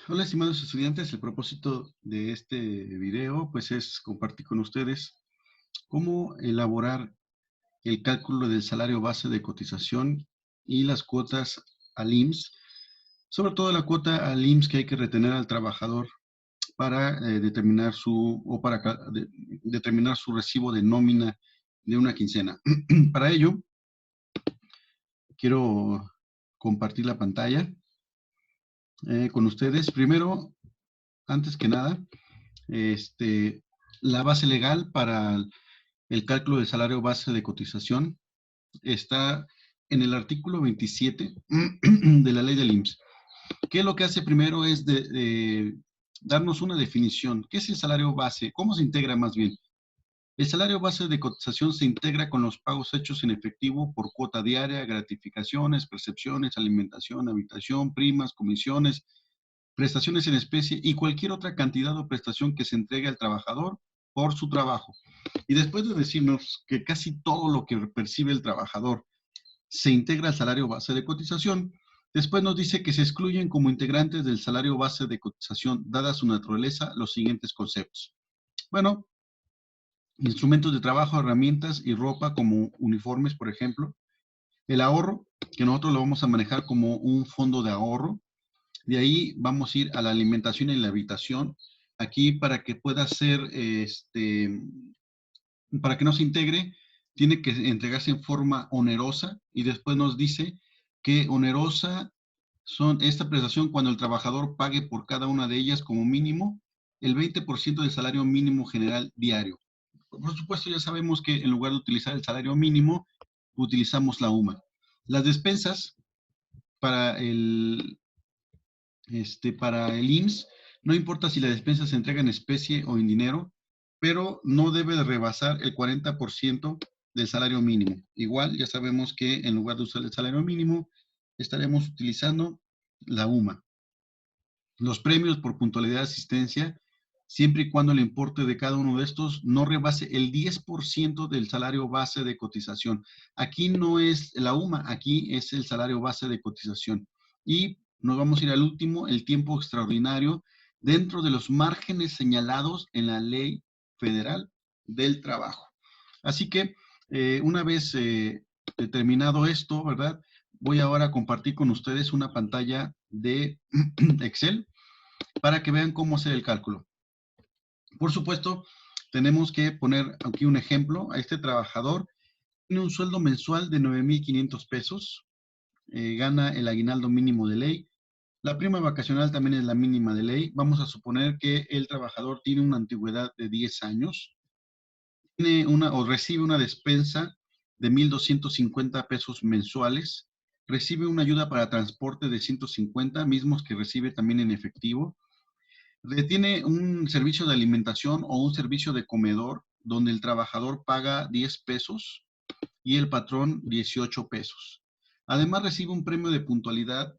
Hola, estimados estudiantes. El propósito de este video, pues, es compartir con ustedes cómo elaborar el cálculo del salario base de cotización y las cuotas al IMSS, sobre todo la cuota al IMSS que hay que retener al trabajador para determinar determinar su recibo de nómina de una quincena. Para ello, quiero compartir la pantalla con ustedes. Primero, antes que nada, este, la base legal para el cálculo del salario base de cotización está en el artículo 27 de la ley del IMSS. ¿Qué es lo que hace primero? Es darnos una definición. ¿Qué es el salario base? ¿Cómo se integra más bien? El salario base de cotización se integra con los pagos hechos en efectivo por cuota diaria, gratificaciones, percepciones, alimentación, habitación, primas, comisiones, prestaciones en especie y cualquier otra cantidad o prestación que se entregue al trabajador por su trabajo. Y después de decirnos que casi todo lo que percibe el trabajador se integra al salario base de cotización, después nos dice que se excluyen como integrantes del salario base de cotización, dada su naturaleza, los siguientes conceptos. Bueno, instrumentos de trabajo, herramientas y ropa como uniformes, por ejemplo. El ahorro, que nosotros lo vamos a manejar como un fondo de ahorro. De ahí vamos a ir a la alimentación y la habitación. Aquí para que pueda ser, para que no se integre, tiene que entregarse en forma onerosa y después nos dice que onerosa son esta prestación cuando el trabajador pague por cada una de ellas como mínimo el 20% del salario mínimo general diario. Por supuesto, ya sabemos que en lugar de utilizar el salario mínimo, utilizamos la UMA. Las despensas para para el IMSS, no importa si la despensa se entrega en especie o en dinero, pero no debe de rebasar el 40% del salario mínimo. Igual, ya sabemos que en lugar de usar el salario mínimo, estaremos utilizando la UMA. Los premios por puntualidad de asistencia, siempre y cuando el importe de cada uno de estos no rebase el 10% del salario base de cotización. Aquí no es la UMA, aquí es el salario base de cotización. Y nos vamos a ir al último, el tiempo extraordinario, dentro de los márgenes señalados en la Ley Federal del Trabajo. Así que una vez determinado esto, ¿verdad? Voy ahora a compartir con ustedes una pantalla de Excel para que vean cómo hacer el cálculo. Por supuesto, tenemos que poner aquí un ejemplo. A este trabajador tiene un sueldo mensual de 9,500 pesos, gana el aguinaldo mínimo de ley. La prima vacacional también es la mínima de ley. Vamos a suponer que el trabajador tiene una antigüedad de 10 años, tiene o recibe una despensa de 1,250 pesos mensuales, recibe una ayuda para transporte de 150, mismos que recibe también en efectivo. Tiene un servicio de alimentación o un servicio de comedor donde el trabajador paga 10 pesos y el patrón 18 pesos. Además recibe un premio de puntualidad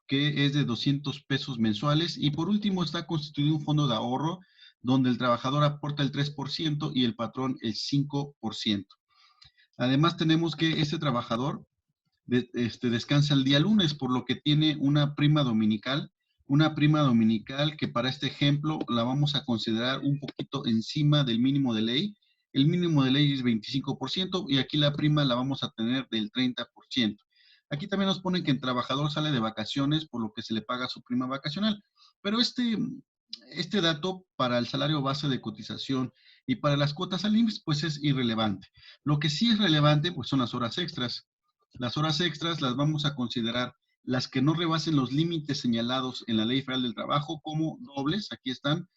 que es de 200 pesos mensuales y por último está constituido un fondo de ahorro donde el trabajador aporta el 3% y el patrón el 5%. Además tenemos que este trabajador descansa el día lunes, por lo que tiene una prima dominical que para este ejemplo la vamos a considerar un poquito encima del mínimo de ley. El mínimo de ley es 25% y aquí la prima la vamos a tener del 30%. Aquí también nos ponen que el trabajador sale de vacaciones, por lo que se le paga su prima vacacional. Pero este dato para el salario base de cotización y para las cuotas al IMSS, pues es irrelevante. Lo que sí es relevante, pues son las horas extras. Las horas extras las vamos a considerar las que no rebasen los límites señalados en la Ley Federal del Trabajo como dobles, aquí están,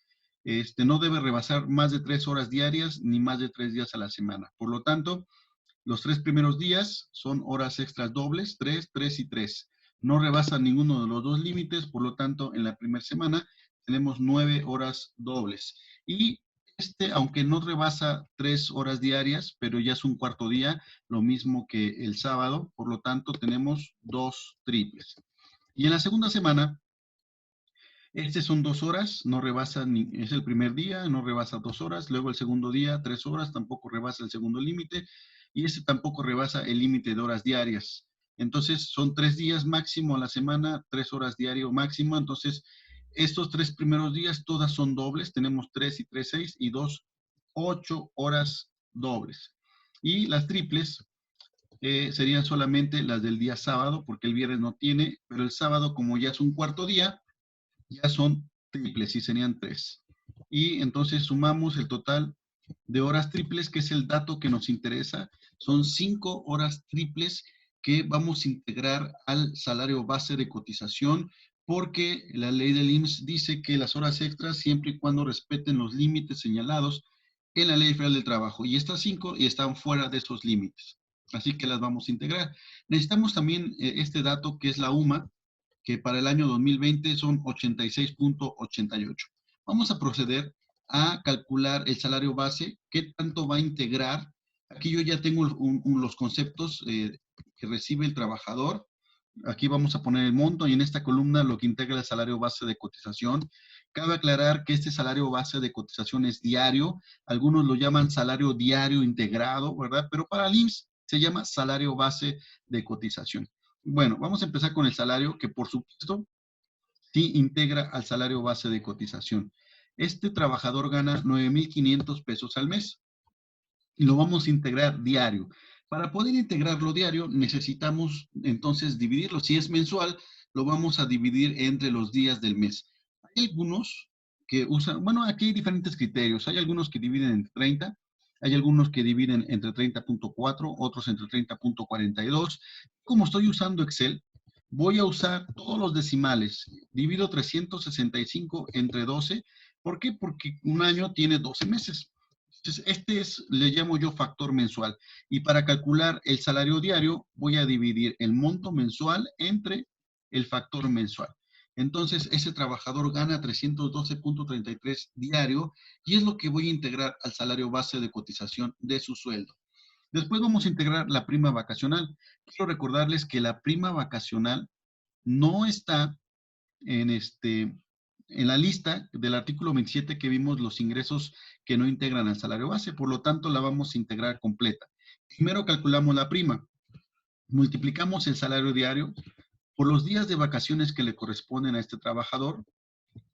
no debe rebasar más de 3 horas diarias ni más de 3 días a la semana. Por lo tanto, los 3 primeros días son horas extras dobles, 3, 3 y 3. No rebasa ninguno de los dos límites, por lo tanto, en la primera semana tenemos 9 horas dobles. Y aunque no rebasa 3 horas diarias, pero ya es un cuarto día, lo mismo que el sábado, por lo tanto tenemos dos triples. Y en la segunda semana, son 2 horas, no rebasa, es el primer día, no rebasa 2 horas, luego el segundo día, 3 horas, tampoco rebasa el segundo límite, y tampoco rebasa el límite de horas diarias. Entonces, son 3 días máximo a la semana, 3 horas diario máximo, entonces Estos 3 primeros días todas son dobles, tenemos 3 y 3, 6 y 2, 8 horas dobles. Y las triples serían solamente las del día sábado, porque el viernes no tiene, pero el sábado, como ya es un cuarto día, ya son triples y serían 3. Y entonces sumamos el total de horas triples, que es el dato que nos interesa. Son 5 horas triples que vamos a integrar al salario base de cotización, porque la ley del IMSS dice que las horas extras, siempre y cuando respeten los límites señalados en la Ley Federal del Trabajo, y estas 5 están fuera de esos límites. Así que las vamos a integrar. Necesitamos también este dato, que es la UMA, que para el año 2020 son 86.88. Vamos a proceder a calcular el salario base, qué tanto va a integrar. Aquí yo ya tengo los conceptos que recibe el trabajador. Aquí vamos a poner el monto y en esta columna lo que integra el salario base de cotización. Cabe aclarar que este salario base de cotización es diario. Algunos lo llaman salario diario integrado, ¿verdad? Pero para el IMSS se llama salario base de cotización. Bueno, vamos a empezar con el salario, que por supuesto sí integra al salario base de cotización. Este trabajador gana 9,500 pesos al mes y lo vamos a integrar diario. Para poder integrarlo diario, necesitamos entonces dividirlo. Si es mensual, lo vamos a dividir entre los días del mes. Hay algunos que usan, bueno, aquí hay diferentes criterios. Hay algunos que dividen entre 30, hay algunos que dividen entre 30.4, otros entre 30.42. Como estoy usando Excel, voy a usar todos los decimales. Divido 365 entre 12. ¿Por qué? Porque un año tiene 12 meses. Entonces, le llamo yo factor mensual. Y para calcular el salario diario, voy a dividir el monto mensual entre el factor mensual. Entonces, ese trabajador gana 312.33 diario y es lo que voy a integrar al salario base de cotización de su sueldo. Después vamos a integrar la prima vacacional. Quiero recordarles que la prima vacacional no está en, en la lista del artículo 27 que vimos los ingresos que no integran al salario base, por lo tanto la vamos a integrar completa. Primero calculamos la prima, multiplicamos el salario diario por los días de vacaciones que le corresponden a este trabajador.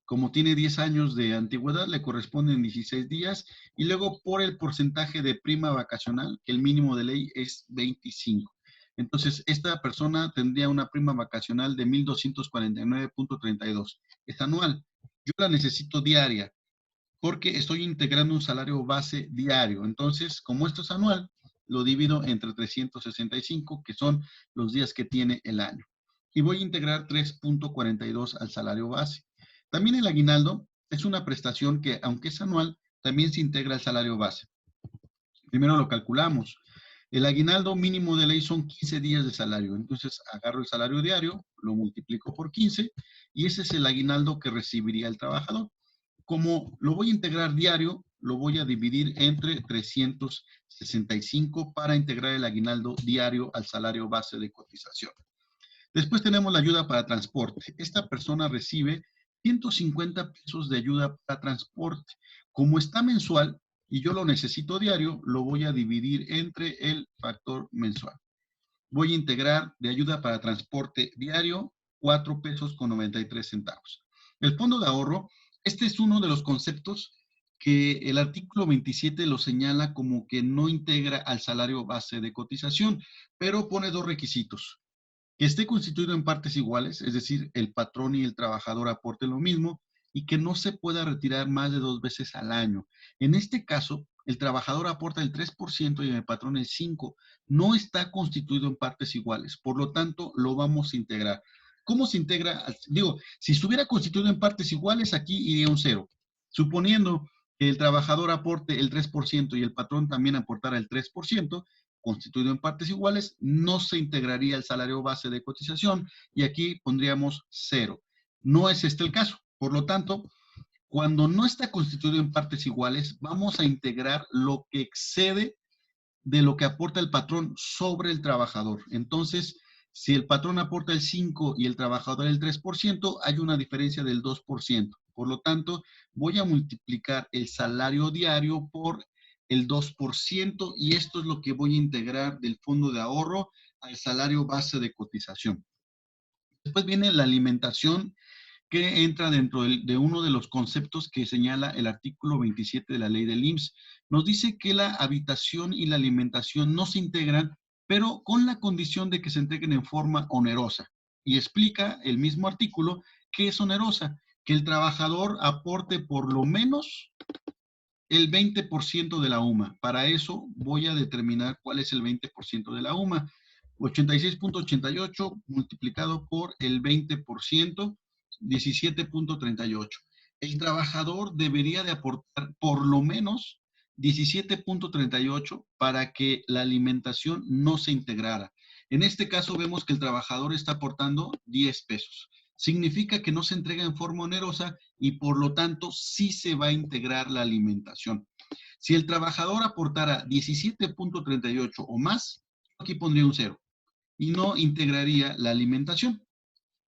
Como tiene 10 años de antigüedad, le corresponden 16 días y luego por el porcentaje de prima vacacional, que el mínimo de ley es 25. Entonces, esta persona tendría una prima vacacional de 1,249.32. Es anual. Yo la necesito diaria porque estoy integrando un salario base diario. Entonces, como esto es anual, lo divido entre 365, que son los días que tiene el año. Y voy a integrar 3.42 al salario base. También el aguinaldo es una prestación que, aunque es anual, también se integra al salario base. Primero lo calculamos. El aguinaldo mínimo de ley son 15 días de salario. Entonces agarro el salario diario, lo multiplico por 15 y ese es el aguinaldo que recibiría el trabajador. Como lo voy a integrar diario, lo voy a dividir entre 365 para integrar el aguinaldo diario al salario base de cotización. Después tenemos la ayuda para transporte. Esta persona recibe 150 pesos de ayuda para transporte. Como está mensual y yo lo necesito diario, lo voy a dividir entre el factor mensual. Voy a integrar de ayuda para transporte diario 4 pesos con 93 centavos. El fondo de ahorro, este es uno de los conceptos que el artículo 27 lo señala como que no integra al salario base de cotización, pero pone dos requisitos: que esté constituido en partes iguales, es decir, el patrón y el trabajador aporten lo mismo, y que no se pueda retirar más de 2 veces al año. En este caso, el trabajador aporta el 3% y el patrón el 5%. No está constituido en partes iguales, por lo tanto, lo vamos a integrar. ¿Cómo se integra? Digo, si estuviera constituido en partes iguales, aquí iría un 0. Suponiendo que el trabajador aporte el 3% y el patrón también aportara el 3%, constituido en partes iguales, no se integraría el salario base de cotización y aquí pondríamos 0. No es este el caso. Por lo tanto, cuando no está constituido en partes iguales, vamos a integrar lo que excede de lo que aporta el patrón sobre el trabajador. Entonces, si el patrón aporta el 5 y el trabajador el 3%, hay una diferencia del 2%. Por lo tanto, voy a multiplicar el salario diario por el 2% y esto es lo que voy a integrar del fondo de ahorro al salario base de cotización. Después viene la alimentación que entra dentro de uno de los conceptos que señala el artículo 27 de la ley del IMSS. Nos dice que la habitación y la alimentación no se integran, pero con la condición de que se entreguen en forma onerosa. Y explica el mismo artículo que es onerosa, que el trabajador aporte por lo menos el 20% de la UMA. Para eso voy a determinar cuál es el 20% de la UMA. 86.88 multiplicado por el 20%, 17.38. El trabajador debería de aportar por lo menos 17.38 para que la alimentación no se integrara. En este caso vemos que el trabajador está aportando 10 pesos. Significa que no se entrega en forma onerosa y por lo tanto sí se va a integrar la alimentación. Si el trabajador aportara 17.38 o más, aquí pondría un cero y no integraría la alimentación.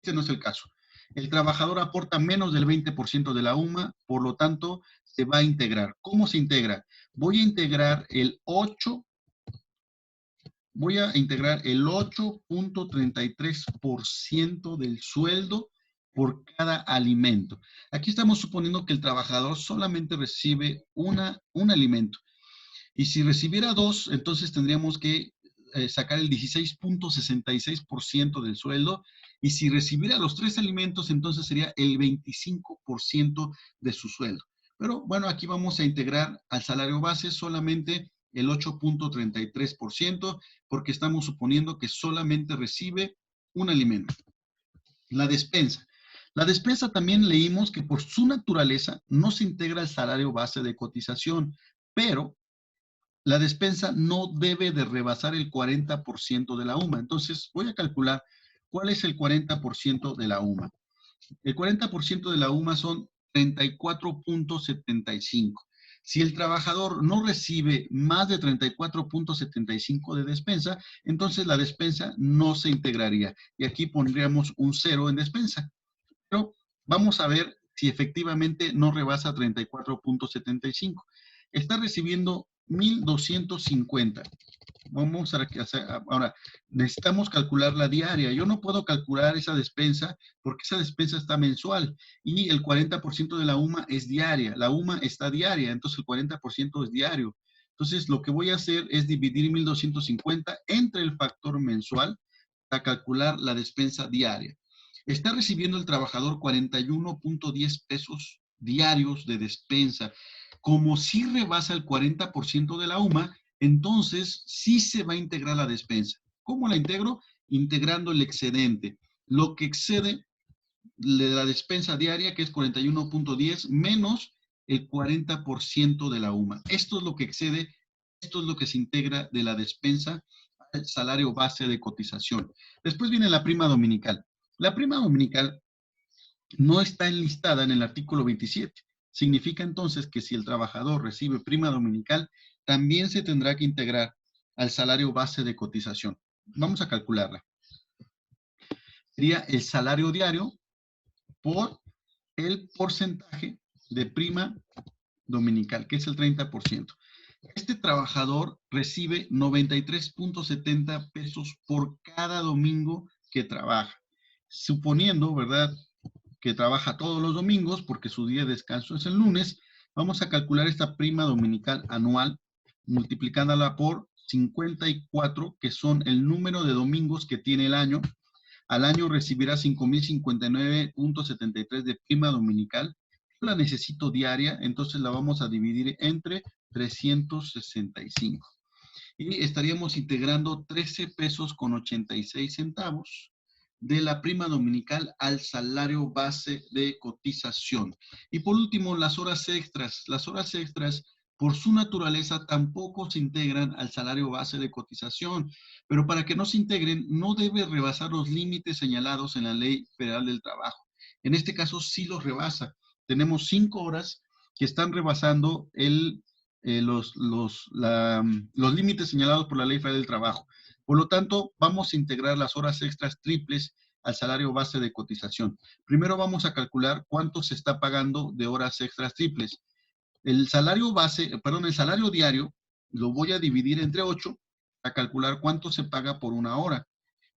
Este no es el caso. El trabajador aporta menos del 20% de la UMA, por lo tanto, se va a integrar. ¿Cómo se integra? Voy a integrar el 8.33% del sueldo por cada alimento. Aquí estamos suponiendo que el trabajador solamente recibe un alimento. Y si recibiera dos, entonces tendríamos que sacar el 16.66% del sueldo. Y si recibiera los tres alimentos, entonces sería el 25% de su sueldo. Pero bueno, aquí vamos a integrar al salario base solamente el 8.33%, porque estamos suponiendo que solamente recibe un alimento. La despensa. La despensa también leímos que por su naturaleza no se integra al salario base de cotización, pero la despensa no debe de rebasar el 40% de la UMA. Entonces, voy a calcular cuál es el 40% de la UMA. El 40% de la UMA son 34.75. Si el trabajador no recibe más de 34.75 de despensa, entonces la despensa no se integraría. Y aquí pondríamos un cero en despensa. Pero vamos a ver si efectivamente no rebasa 34.75. Está recibiendo 1,250. Vamos a hacer, ahora, necesitamos calcular la diaria. Yo no puedo calcular esa despensa porque esa despensa está mensual y el 40% de la UMA es diaria. La UMA está diaria, entonces el 40% es diario. Entonces, lo que voy a hacer es dividir 1,250 entre el factor mensual para calcular la despensa diaria. Está recibiendo el trabajador 41.10 pesos diarios de despensa. Como si rebasa el 40% de la UMA, entonces sí se va a integrar la despensa. ¿Cómo la integro? Integrando el excedente. Lo que excede de la despensa diaria, que es 41.10, menos el 40% de la UMA. Esto es lo que excede, esto es lo que se integra de la despensa al salario base de cotización. Después viene la prima dominical. La prima dominical no está enlistada en el artículo 27. Significa entonces que si el trabajador recibe prima dominical, también se tendrá que integrar al salario base de cotización. Vamos a calcularla. Sería el salario diario por el porcentaje de prima dominical, que es el 30%. Este trabajador recibe 93.70 pesos por cada domingo que trabaja. Suponiendo, ¿verdad?, que trabaja todos los domingos, porque su día de descanso es el lunes, vamos a calcular esta prima dominical anual, multiplicándola por 54, que son el número de domingos que tiene el año. Al año recibirá 5,059.73 de prima dominical. Yo la necesito diaria, entonces la vamos a dividir entre 365. Y estaríamos integrando 13 pesos con 86 centavos de la prima dominical al salario base de cotización. Y por último, las horas extras. Las horas extras, por su naturaleza, tampoco se integran al salario base de cotización, pero para que no se integren, no debe rebasar los límites señalados en la Ley Federal del Trabajo. En este caso, sí los rebasa. Tenemos 5 horas que están rebasando los límites señalados por la Ley Federal del Trabajo. Por lo tanto, vamos a integrar las horas extras triples al salario base de cotización. Primero vamos a calcular cuánto se está pagando de horas extras triples. El salario diario lo voy a dividir entre 8 a calcular cuánto se paga por una hora.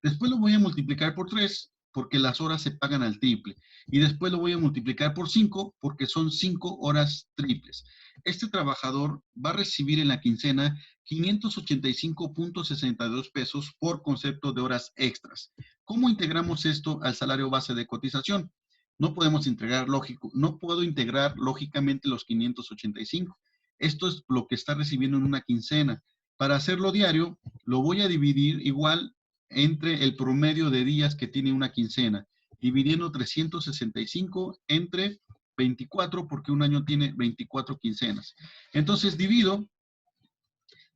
Después lo voy a multiplicar por 3 porque las horas se pagan al triple. Y después lo voy a multiplicar por 5 porque son 5 horas triples. Este trabajador va a recibir en la quincena 585.62 pesos por concepto de horas extras. ¿Cómo integramos esto al salario base de cotización? No podemos integrar no puedo integrar lógicamente los 585. Esto es lo que está recibiendo en una quincena. Para hacerlo diario, lo voy a dividir igual entre el promedio de días que tiene una quincena, dividiendo 365 entre 24, porque un año tiene 24 quincenas. Entonces divido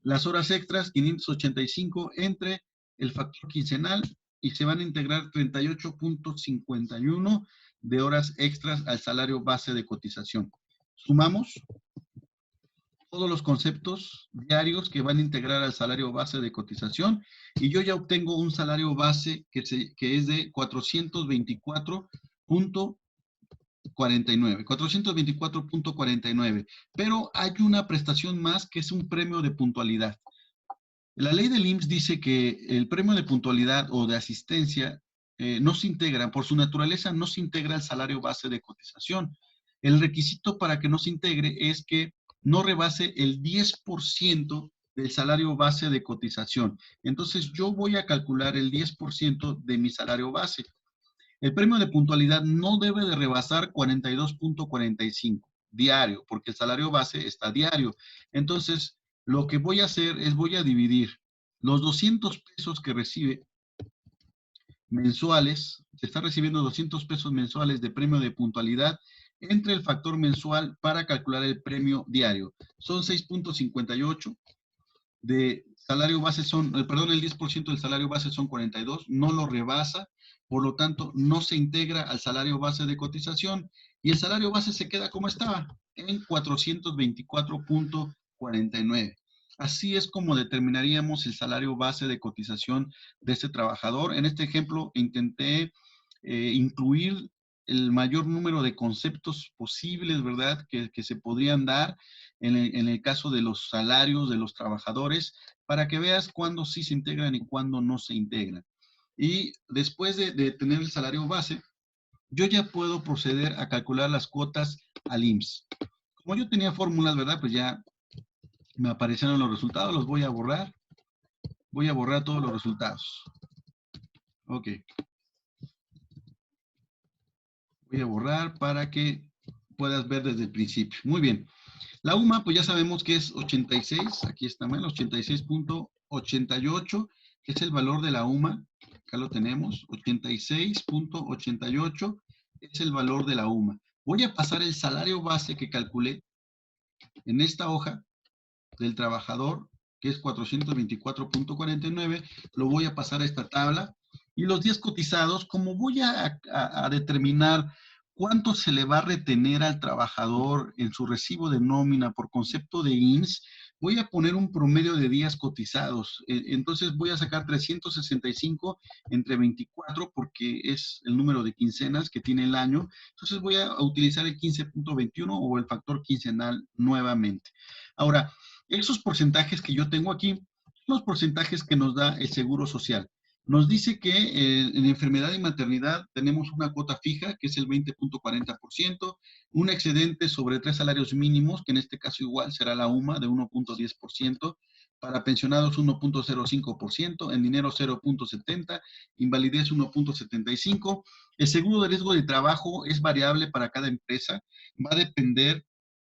las horas extras, 585, entre el factor quincenal y se van a integrar 38.51 de horas extras al salario base de cotización. Sumamos todos los conceptos diarios que van a integrar al salario base de cotización y yo ya obtengo un salario base que es de 424.49, pero hay una prestación más que es un premio de puntualidad. La ley del IMSS dice que el premio de puntualidad o de asistencia no se integra, por su naturaleza no se integra al salario base de cotización. El requisito para que no se integre es que no rebase el 10% del salario base de cotización. Entonces yo voy a calcular el 10% de mi salario base. El premio de puntualidad no debe de rebasar 42.45 diario, porque el salario base está diario. Entonces, lo que voy a hacer es voy a dividir los 200 pesos que recibe mensuales, se está recibiendo 200 pesos mensuales de premio de puntualidad entre el factor mensual para calcular el premio diario. Son 6.58 de salario base el 10% del salario base son 42, no lo rebasa, por lo tanto, no se integra al salario base de cotización y el salario base se queda como estaba, en 424.49. Así es como determinaríamos el salario base de cotización de este trabajador. En este ejemplo, intenté incluir el mayor número de conceptos posibles, ¿verdad?, que se podrían dar en el caso de los salarios de los trabajadores, para que veas cuándo sí se integran y cuándo no se integran. Y después de tener el salario base, yo ya puedo proceder a calcular las cuotas al IMSS. Como yo tenía fórmulas, ¿verdad? Pues ya me aparecieron los resultados, los voy a borrar. Voy a borrar todos los resultados. Ok. Voy a borrar para que puedas ver desde el principio. Muy bien. La UMA, pues ya sabemos que es 86, aquí está mal, 86.88, que es el valor de la UMA. Acá lo tenemos, 86.88 es el valor de la UMA. Voy a pasar el salario base que calculé en esta hoja del trabajador, que es 424.49, lo voy a pasar a esta tabla. Y los días cotizados, como voy a determinar cuánto se le va a retener al trabajador en su recibo de nómina por concepto de IMSS, voy a poner un promedio de días cotizados. Entonces voy a sacar 365 entre 24 porque es el número de quincenas que tiene el año. Entonces voy a utilizar el 15.21 o el factor quincenal nuevamente. Ahora, esos porcentajes que yo tengo aquí, los porcentajes que nos da el Seguro Social. Nos dice que en enfermedad y maternidad tenemos una cuota fija, que es el 20.40%, un excedente sobre 3 salarios mínimos, que en este caso igual será la UMA de 1.10%, para pensionados 1.05%, en dinero 0.70%, invalidez 1.75%. El seguro de riesgo de trabajo es variable para cada empresa, va a depender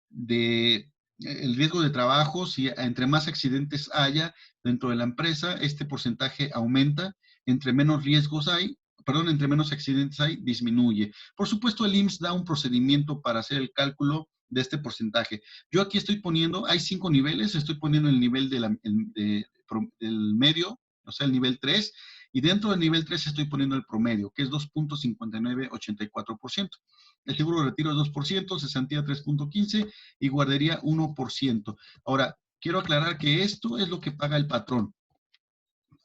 de el riesgo de trabajo. Si entre más accidentes haya dentro de la empresa, este porcentaje aumenta. Entre menos riesgos hay, perdón, entre menos accidentes hay, disminuye. Por supuesto, el IMSS da un procedimiento para hacer el cálculo de este porcentaje. Yo aquí estoy poniendo, hay 5 niveles, estoy poniendo el nivel del medio, o sea, el nivel 3, y dentro del nivel 3 estoy poniendo el promedio, que es 2.5984%. El seguro de retiro es 2%, cesantía 3.15 y guardería 1%. Ahora, quiero aclarar que esto es lo que paga el patrón.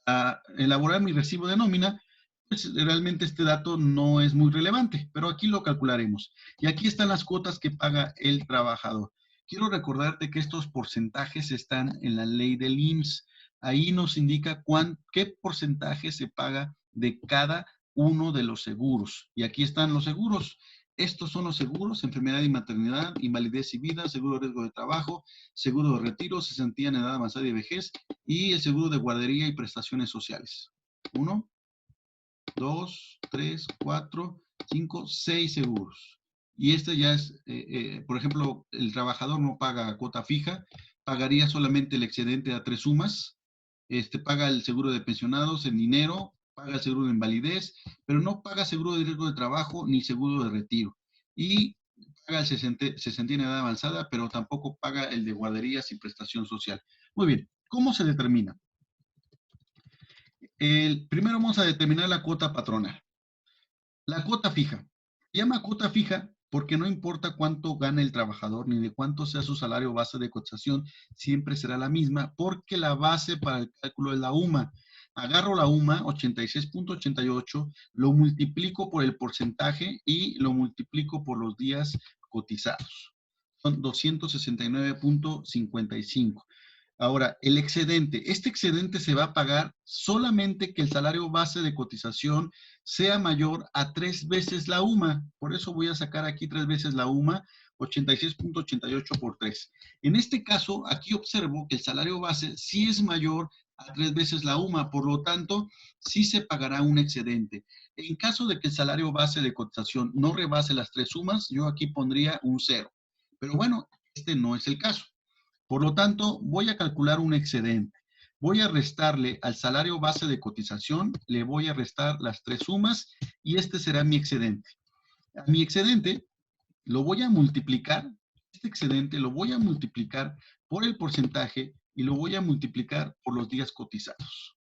A elaborar mi recibo de nómina, pues realmente este dato no es muy relevante, pero aquí lo calcularemos. Y aquí están las cuotas que paga el trabajador. Quiero recordarte que estos porcentajes están en la ley del IMSS. Ahí nos indica qué porcentaje se paga de cada uno de los seguros. Y aquí están los seguros. Estos son los seguros: enfermedad y maternidad, invalidez y vida, seguro de riesgo de trabajo, seguro de retiro, cesantía en edad avanzada y vejez, y el seguro de guardería y prestaciones sociales. 1, 2, 3, 4, 5, 6 seguros. Y este ya es, por ejemplo, el trabajador no paga cuota fija, pagaría solamente el excedente a 3 sumas, paga el seguro de pensionados en dinero, paga el seguro de invalidez, pero no paga seguro de riesgo de trabajo ni seguro de retiro. Y paga el cesantía en edad avanzada, pero tampoco paga el de guarderías y prestación social. Muy bien, ¿cómo se determina? Primero vamos a determinar la cuota patronal. La cuota fija. Se llama cuota fija porque no importa cuánto gane el trabajador ni de cuánto sea su salario base de cotización, siempre será la misma porque la base para el cálculo es la UMA. Agarro la UMA, 86.88, lo multiplico por el porcentaje y lo multiplico por los días cotizados. Son 269.55. Ahora, el excedente. Este excedente se va a pagar solamente que el salario base de cotización sea mayor a 3 veces la UMA. Por eso voy a sacar aquí 3 veces la UMA, 86.88 por 3. En este caso, aquí observo que el salario base sí es mayor a 3 veces la UMA, por lo tanto, sí se pagará un excedente. En caso de que el salario base de cotización no rebase las 3 sumas, yo aquí pondría un 0. Pero bueno, este no es el caso. Por lo tanto, voy a calcular un excedente. Voy a restarle al salario base de cotización, le voy a restar las 3 sumas y este será mi excedente. A mi excedente lo voy a multiplicar, este excedente lo voy a multiplicar por el porcentaje y lo voy a multiplicar por los días cotizados.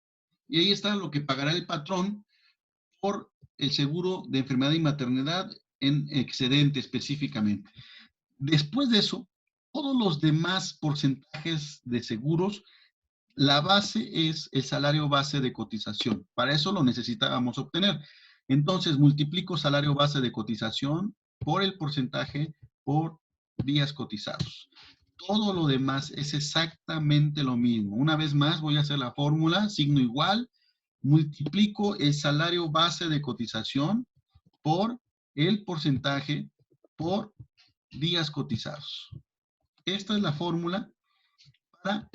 Y ahí está lo que pagará el patrón por el seguro de enfermedad y maternidad en excedente específicamente. Después de eso, todos los demás porcentajes de seguros, la base es el salario base de cotización. Para eso lo necesitábamos obtener. Entonces, multiplico salario base de cotización por el porcentaje por días cotizados. Todo lo demás es exactamente lo mismo. Una vez más, voy a hacer la fórmula, signo igual, multiplico el salario base de cotización por el porcentaje por días cotizados. Esta es la fórmula para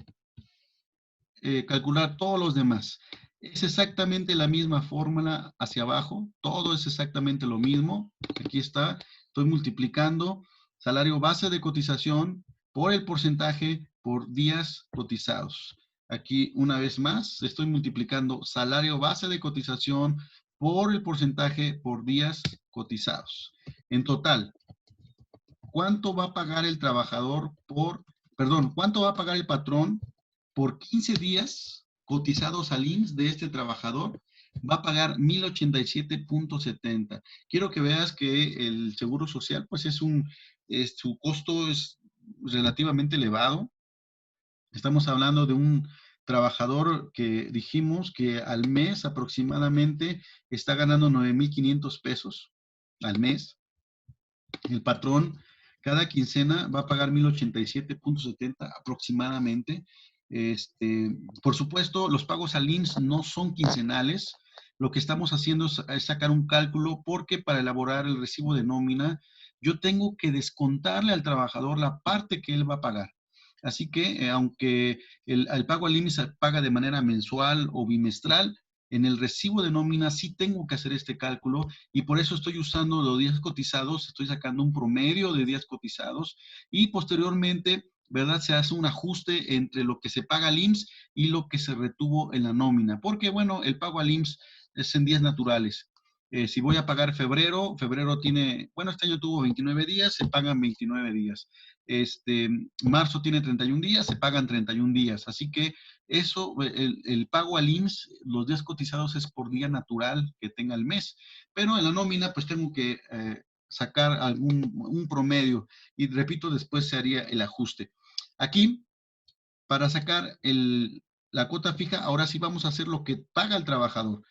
calcular todos los demás. Es exactamente la misma fórmula hacia abajo, todo es exactamente lo mismo. Aquí está, estoy multiplicando salario base de cotización por el porcentaje por días cotizados. Aquí una vez más estoy multiplicando salario base de cotización por el porcentaje por días cotizados. En total, ¿cuánto va a pagar el trabajador cuánto va a pagar el patrón por 15 días cotizados al IMSS de este trabajador? Va a pagar 1,087.70. Quiero que veas que el seguro social, pues su costo es relativamente elevado. Estamos hablando de un trabajador que dijimos que al mes aproximadamente está ganando 9,500 pesos al mes. El patrón cada quincena va a pagar 1,087.70 aproximadamente. Por supuesto, los pagos al IMSS no son quincenales. Lo que estamos haciendo es sacar un cálculo porque para elaborar el recibo de nómina, yo tengo que descontarle al trabajador la parte que él va a pagar. Así que, aunque el pago al IMSS se paga de manera mensual o bimestral, en el recibo de nómina sí tengo que hacer este cálculo y por eso estoy usando los días cotizados, estoy sacando un promedio de días cotizados y posteriormente, ¿verdad? Se hace un ajuste entre lo que se paga al IMSS y lo que se retuvo en la nómina, porque bueno, el pago al IMSS es en días naturales. Si voy a pagar febrero tiene, bueno, este año tuvo 29 días, se pagan 29 días. Marzo tiene 31 días, se pagan 31 días. Así que eso, el pago al IMSS, los días cotizados es por día natural que tenga el mes. Pero en la nómina, pues tengo que sacar un promedio. Y repito, después se haría el ajuste. Aquí, para sacar la cuota fija, ahora sí vamos a hacer lo que paga el trabajador.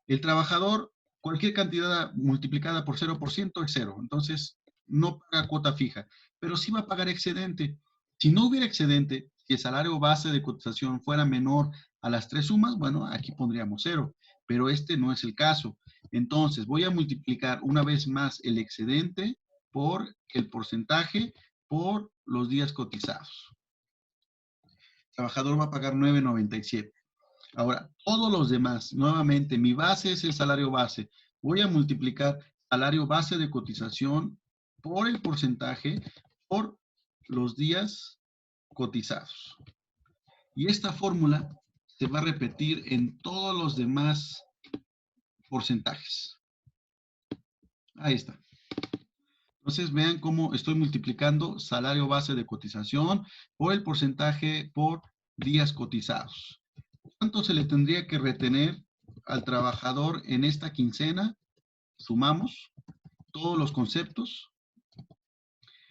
El trabajador, cualquier cantidad multiplicada por 0% es 0. Entonces, no paga cuota fija, pero sí va a pagar excedente. Si no hubiera excedente, si el salario base de cotización fuera menor a las 3 sumas, bueno, aquí pondríamos 0. pero este no es el caso. Entonces, voy a multiplicar una vez más el excedente por el porcentaje por los días cotizados. El trabajador va a pagar 9.97. Ahora, todos los demás, nuevamente, mi base es el salario base. Voy a multiplicar salario base de cotización por el porcentaje por los días cotizados. Y esta fórmula se va a repetir en todos los demás porcentajes. Ahí está. Entonces vean cómo estoy multiplicando salario base de cotización por el porcentaje por días cotizados. ¿Cuánto se le tendría que retener al trabajador en esta quincena? Sumamos todos los conceptos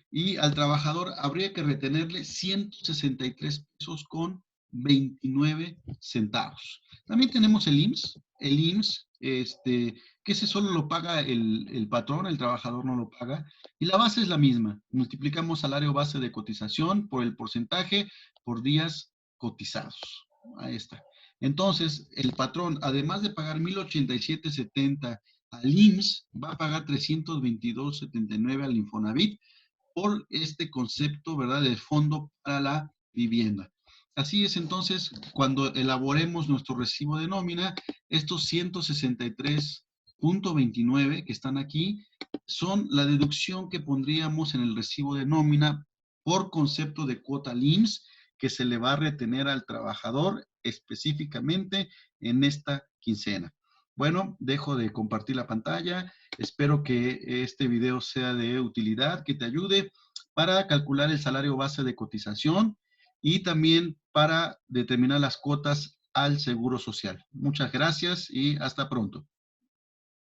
y al trabajador habría que retenerle 163 pesos con 29 centavos. También tenemos el IMSS. El IMSS, que ese solo lo paga el patrón, el trabajador no lo paga. Y la base es la misma. Multiplicamos salario base de cotización por el porcentaje por días cotizados. Ahí está. Entonces, el patrón, además de pagar 1,087.70 al IMSS, va a pagar 322.79 al Infonavit por este concepto, ¿verdad?, de fondo para la vivienda. Así es, entonces, cuando elaboremos nuestro recibo de nómina, estos 163.29 que están aquí son la deducción que pondríamos en el recibo de nómina por concepto de cuota IMSS que se le va a retener al trabajador específicamente en esta quincena. Bueno, dejo de compartir la pantalla. Espero que este video sea de utilidad, que te ayude para calcular el salario base de cotización y también para determinar las cuotas al Seguro Social. Muchas gracias y hasta pronto.